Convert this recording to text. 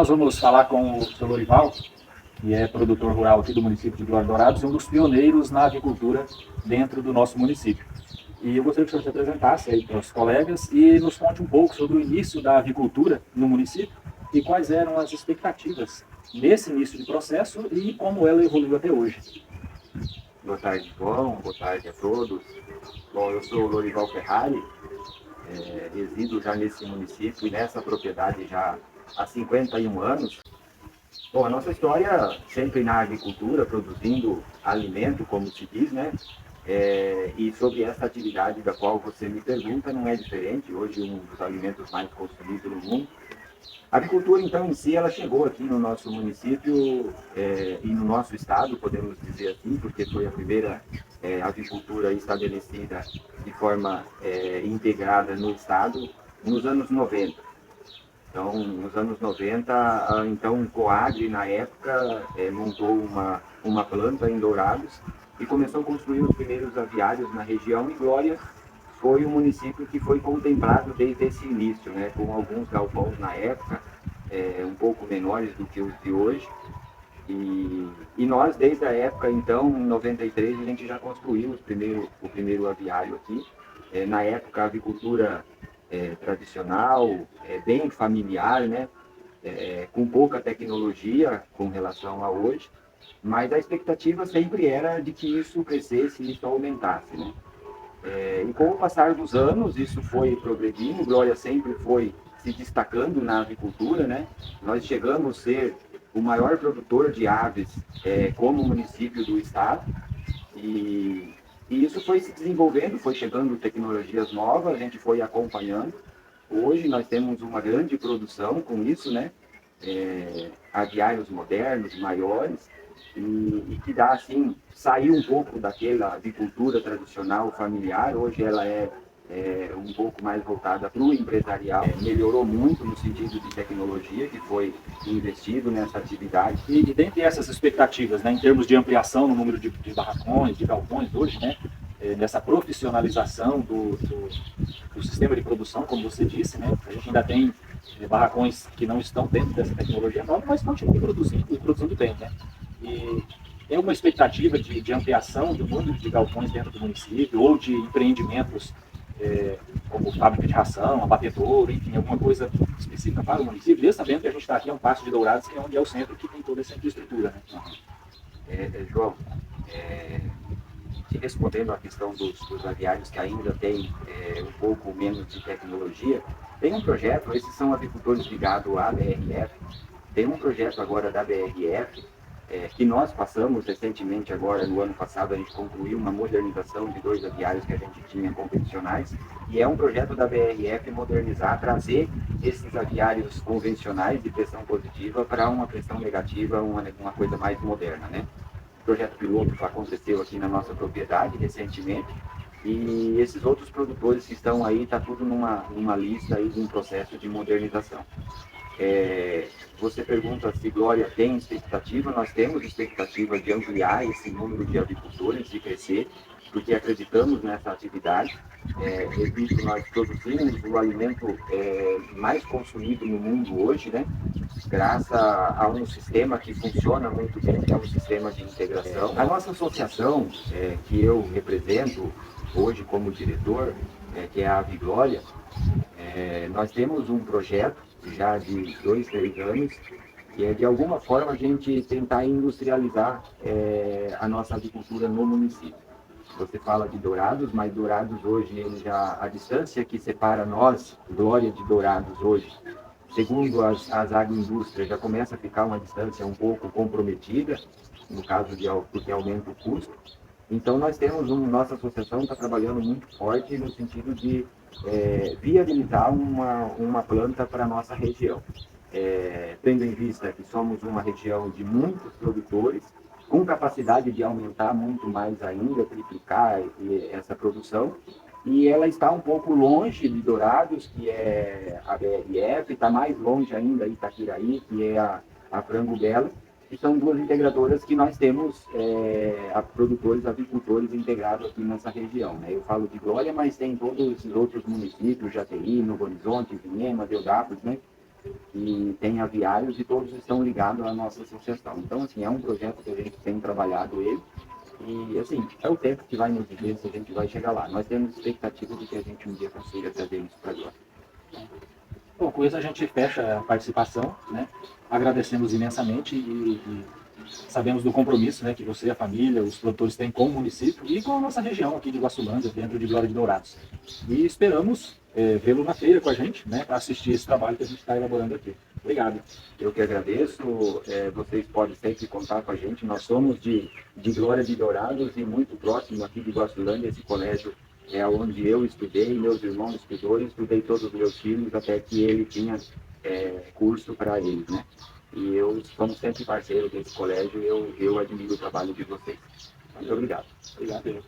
nós vamos falar com o Sr. Lorival, que é produtor rural aqui do município de Glória Dourados e um dos pioneiros na avicultura dentro do nosso município. E eu gostaria que o senhor se apresentasse aí para os colegas e nos conte um pouco sobre o início da avicultura no município e quais eram as expectativas nesse início de processo e como ela evoluiu até hoje. Boa tarde, João. Boa tarde a todos. Bom, eu sou o Lorival Ferrari, resido já nesse município e nessa propriedade já há 51 anos. Bom, a nossa história sempre na agricultura, produzindo alimento, como se diz, né? E sobre essa atividade da qual você me pergunta, não é diferente. Hoje, um dos alimentos mais consumidos no mundo. A agricultura, então, em si, ela chegou aqui no nosso município e no nosso estado, podemos dizer assim, porque foi a primeira avicultura estabelecida de forma integrada no estado nos anos 90. Então, nos anos 90, então, o Coagri, na época, montou uma planta em Dourados e começou a construir os primeiros aviários na região, e Glória foi o município que foi contemplado desde esse início, né, com alguns galpões na época, um pouco menores do que os de hoje. E nós, desde a época, então, em 93, a gente já construiu o primeiro aviário aqui. Na época, a avicultura tradicional, bem familiar, né? Com pouca tecnologia com relação a hoje, mas a expectativa sempre era de que isso crescesse e isso aumentasse, né? E com o passar dos anos, isso foi progredindo. Glória sempre foi se destacando na avicultura, né? Nós chegamos a ser o maior produtor de aves como município do estado, e isso foi se desenvolvendo, foi chegando tecnologias novas, a gente foi acompanhando. Hoje nós temos uma grande produção com isso, né? Aviários modernos, maiores, e que dá assim, sair um pouco daquela avicultura tradicional familiar. Hoje ela é um pouco mais voltada para o empresarial. Melhorou muito no sentido de tecnologia que foi investido nessa atividade. E dentre essas expectativas, né, em termos de ampliação no número de barracões, de galpões hoje, né, nessa profissionalização do sistema de produção, como você disse, né, a gente ainda tem barracões que não estão dentro dessa tecnologia nova, mas continuam produzindo e produzindo bem, né? E tem uma expectativa de ampliação do número de galpões dentro do município ou de empreendimentos como fábrica de ração, abatedouro, enfim, alguma coisa específica para o município, mesmo sabendo que a gente está aqui a um passo de Dourados, que é onde é o centro que tem toda essa infraestrutura, né? João, te respondendo à questão dos aviários que ainda tem um pouco menos de tecnologia, tem um projeto, esses são avicultores ligados à BRF, tem um projeto agora da BRF, que nós passamos recentemente agora, no ano passado, a gente concluiu uma modernização de 2 aviários que a gente tinha convencionais, e é um projeto da BRF modernizar, trazer esses aviários convencionais de pressão positiva para uma pressão negativa, uma coisa mais moderna, né? O projeto piloto aconteceu aqui na nossa propriedade recentemente, e esses outros produtores que estão aí, está tudo numa lista aí de um processo de modernização. Você pergunta se Glória tem expectativa. Nós temos expectativa de ampliar esse número de avicultores, de crescer, porque acreditamos nessa atividade. Repito, nós produzimos o alimento mais consumido no mundo hoje, né? Graças a um sistema que funciona muito bem, que é um sistema de integração. A nossa associação, que eu represento hoje como diretor, que é a Aviglória, nós temos um projeto já de 2, 3 anos, que é de alguma forma a gente tentar industrializar a nossa avicultura no município. Você fala de Dourados, mas Dourados hoje, a distância que separa nós, Glória de Dourados hoje, segundo as agroindústrias, já começa a ficar uma distância um pouco comprometida, no caso porque aumenta o custo. Então nós temos nossa associação está trabalhando muito forte no sentido de viabilizar uma planta para a nossa região. Tendo em vista que somos uma região de muitos produtores, com capacidade de aumentar muito mais ainda, triplicar essa produção, e ela está um pouco longe de Dourados, que é a BRF, está mais longe ainda Itaquiraí, que é a Frango Belo, que são 2 integradoras que nós temos produtores, avicultores integrados aqui nessa região, né? Eu falo de Glória, mas tem todos esses outros municípios, Jateí, Novo Horizonte, Vinhema, Deodápolis, né? e tem aviários e todos estão ligados à nossa associação. Então, assim, é um projeto que a gente tem trabalhado ele e, assim, é o tempo que vai nos dizer se a gente vai chegar lá. Nós temos expectativa de que a gente um dia consiga trazer isso para agora. Bom, com isso a gente fecha a participação, né? Agradecemos imensamente e sabemos do compromisso, né, que você, a família, os produtores têm com o município e com a nossa região aqui de Guaçulândia, dentro de Glória de Dourados. E esperamos vê-lo na feira com a gente, né, para assistir esse trabalho que a gente está elaborando aqui. Obrigado. Eu que agradeço, vocês podem sempre contar com a gente. Nós somos de Glória de Dourados e muito próximo aqui de Guaçulândia. Esse colégio é onde eu estudei, meus irmãos estudou, eu estudei todos os meus filhos até que ele tinha curso para eles, né? E eu somos sempre parceiros desse colégio e eu admiro o trabalho de vocês. Muito obrigado. Obrigado.